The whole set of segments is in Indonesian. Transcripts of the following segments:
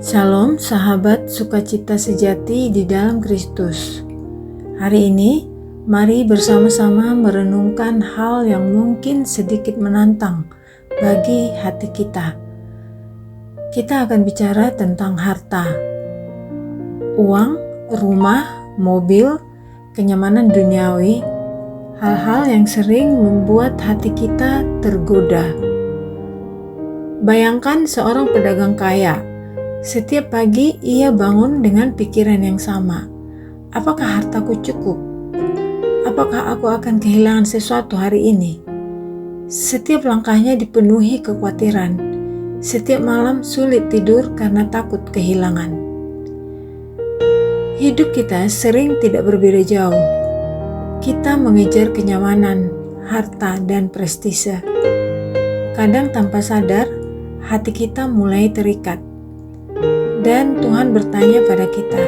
Shalom sahabat sukacita sejati di dalam Kristus. Hari ini, mari bersama-sama merenungkan hal yang mungkin sedikit menantang bagi hati kita. Kita akan bicara tentang harta, uang, rumah, mobil, kenyamanan duniawi, hal-hal yang sering membuat hati kita tergoda. Bayangkan seorang pedagang kaya. Setiap pagi ia bangun dengan pikiran yang sama. Apakah hartaku cukup? Apakah aku akan kehilangan sesuatu hari ini? Setiap langkahnya dipenuhi kekhawatiran. Setiap malam sulit tidur karena takut kehilangan. Hidup kita sering tidak berbeda jauh. Kita mengejar kenyamanan, harta, dan prestise. Kadang tanpa sadar, hati kita mulai terikat. Dan Tuhan bertanya pada kita,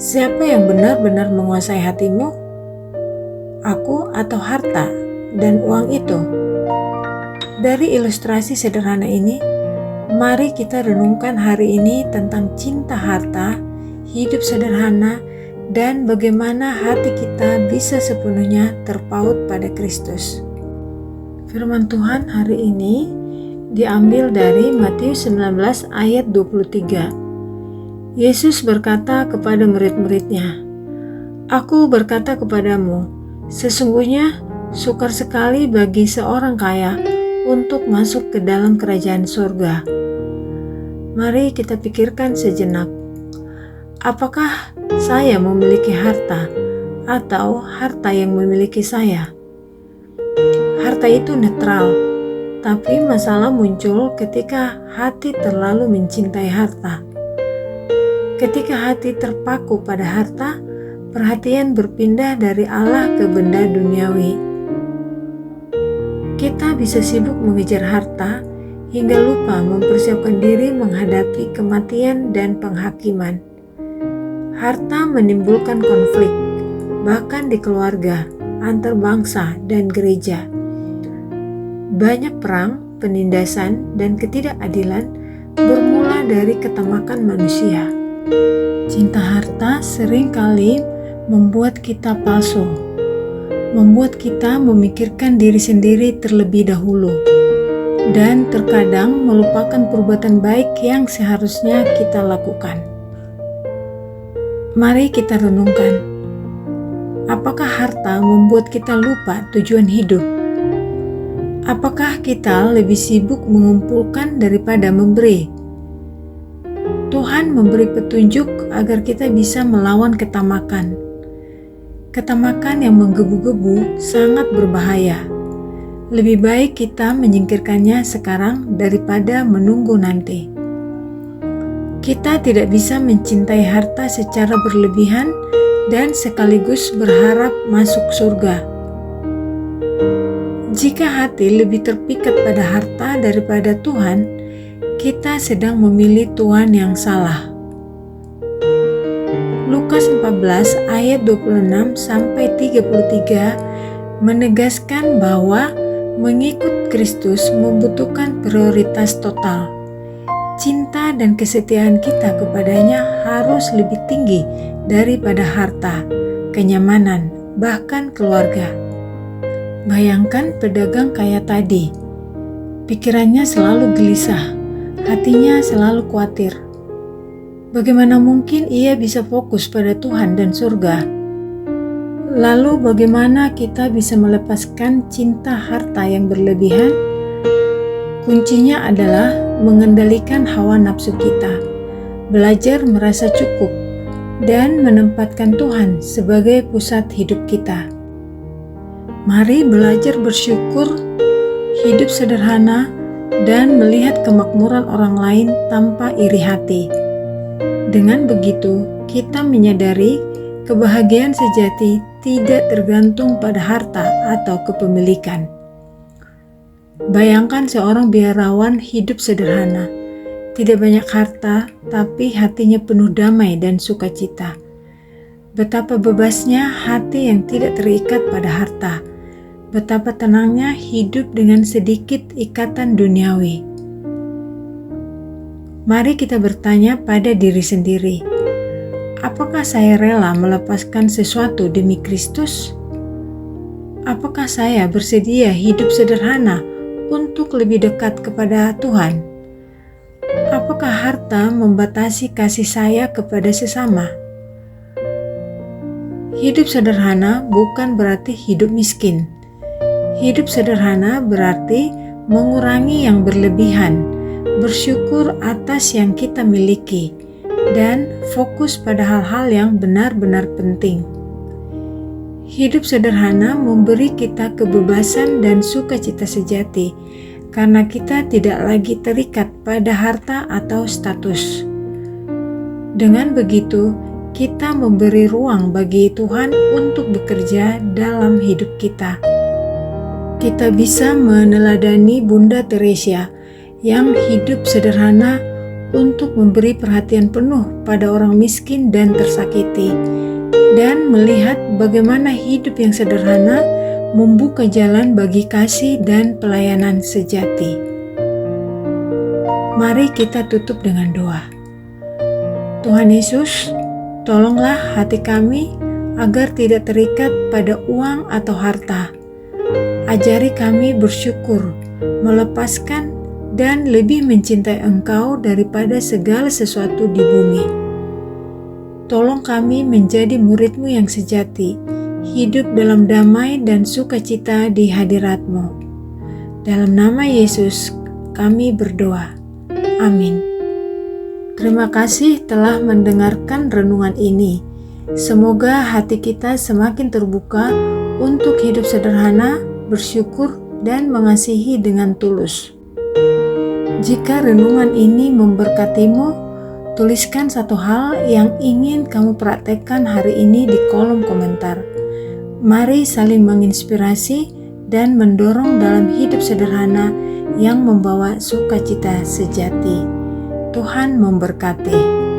siapa yang benar-benar menguasai hatimu? Aku atau harta dan uang itu? Dari ilustrasi sederhana ini, mari kita renungkan hari ini tentang cinta harta, hidup sederhana, dan bagaimana hati kita bisa sepenuhnya terpaut pada Kristus. Firman Tuhan hari ini diambil dari Matius 19 ayat 23. Yesus berkata kepada murid-muridnya, "Aku berkata kepadamu, sesungguhnya sukar sekali bagi seorang kaya untuk masuk ke dalam kerajaan surga." Mari kita pikirkan sejenak. Apakah saya memiliki harta atau harta yang memiliki saya? Harta itu netral. Tapi masalah muncul ketika hati terlalu mencintai harta. Ketika hati terpaku pada harta, perhatian berpindah dari Allah ke benda duniawi. Kita bisa sibuk mengejar harta hingga lupa mempersiapkan diri menghadapi kematian dan penghakiman. Harta menimbulkan konflik, bahkan di keluarga, antar bangsa, dan gereja. Banyak perang, penindasan, dan ketidakadilan bermula dari ketamakan manusia. Cinta harta seringkali membuat kita palsu, membuat kita memikirkan diri sendiri terlebih dahulu, dan terkadang melupakan perbuatan baik yang seharusnya kita lakukan. Mari kita renungkan, apakah harta membuat kita lupa tujuan hidup? Apakah kita lebih sibuk mengumpulkan daripada memberi? Tuhan memberi petunjuk agar kita bisa melawan ketamakan. Ketamakan yang menggebu-gebu sangat berbahaya. Lebih baik kita menyingkirkannya sekarang daripada menunggu nanti. Kita tidak bisa mencintai harta secara berlebihan dan sekaligus berharap masuk surga. Jika hati lebih terpikat pada harta daripada Tuhan, kita sedang memilih Tuhan yang salah. Lukas 14 ayat 26-33 menegaskan bahwa mengikut Kristus membutuhkan prioritas total. Cinta dan kesetiaan kita kepadanya harus lebih tinggi daripada harta, kenyamanan, bahkan keluarga. Bayangkan pedagang kaya tadi, pikirannya selalu gelisah, hatinya selalu khawatir. Bagaimana mungkin ia bisa fokus pada Tuhan dan surga? Lalu bagaimana kita bisa melepaskan cinta harta yang berlebihan? Kuncinya adalah mengendalikan hawa nafsu kita, belajar merasa cukup, dan menempatkan Tuhan sebagai pusat hidup kita. Mari belajar bersyukur, hidup sederhana, dan melihat kemakmuran orang lain tanpa iri hati. Dengan begitu, kita menyadari kebahagiaan sejati tidak tergantung pada harta atau kepemilikan. Bayangkan seorang biarawan hidup sederhana, tidak banyak harta, tapi hatinya penuh damai dan sukacita. Betapa bebasnya hati yang tidak terikat pada harta. Betapa tenangnya hidup dengan sedikit ikatan duniawi. Mari kita bertanya pada diri sendiri, apakah saya rela melepaskan sesuatu demi Kristus? Apakah saya bersedia hidup sederhana untuk lebih dekat kepada Tuhan? Apakah harta membatasi kasih saya kepada sesama? Hidup sederhana bukan berarti hidup miskin. Hidup sederhana berarti mengurangi yang berlebihan, bersyukur atas yang kita miliki, dan fokus pada hal-hal yang benar-benar penting. Hidup sederhana memberi kita kebebasan dan sukacita sejati, karena kita tidak lagi terikat pada harta atau status. Dengan begitu, kita memberi ruang bagi Tuhan untuk bekerja dalam hidup kita. Kita bisa meneladani Bunda Teresia yang hidup sederhana untuk memberi perhatian penuh pada orang miskin dan tersakiti, dan melihat bagaimana hidup yang sederhana membuka jalan bagi kasih dan pelayanan sejati. Mari kita tutup dengan doa. Tuhan Yesus, tolonglah hati kami agar tidak terikat pada uang atau harta. Ajari kami bersyukur, melepaskan, dan lebih mencintai Engkau daripada segala sesuatu di bumi. Tolong kami menjadi murid-Mu yang sejati, hidup dalam damai dan sukacita di hadirat-Mu. Dalam nama Yesus, kami berdoa. Amin. Terima kasih telah mendengarkan renungan ini. Semoga hati kita semakin terbuka untuk hidup sederhana, bersyukur, dan mengasihi dengan tulus. Jika renungan ini memberkatimu, tuliskan satu hal yang ingin kamu praktekkan hari ini di kolom komentar. Mari saling menginspirasi dan mendorong dalam hidup sederhana yang membawa sukacita sejati. Tuhan memberkati.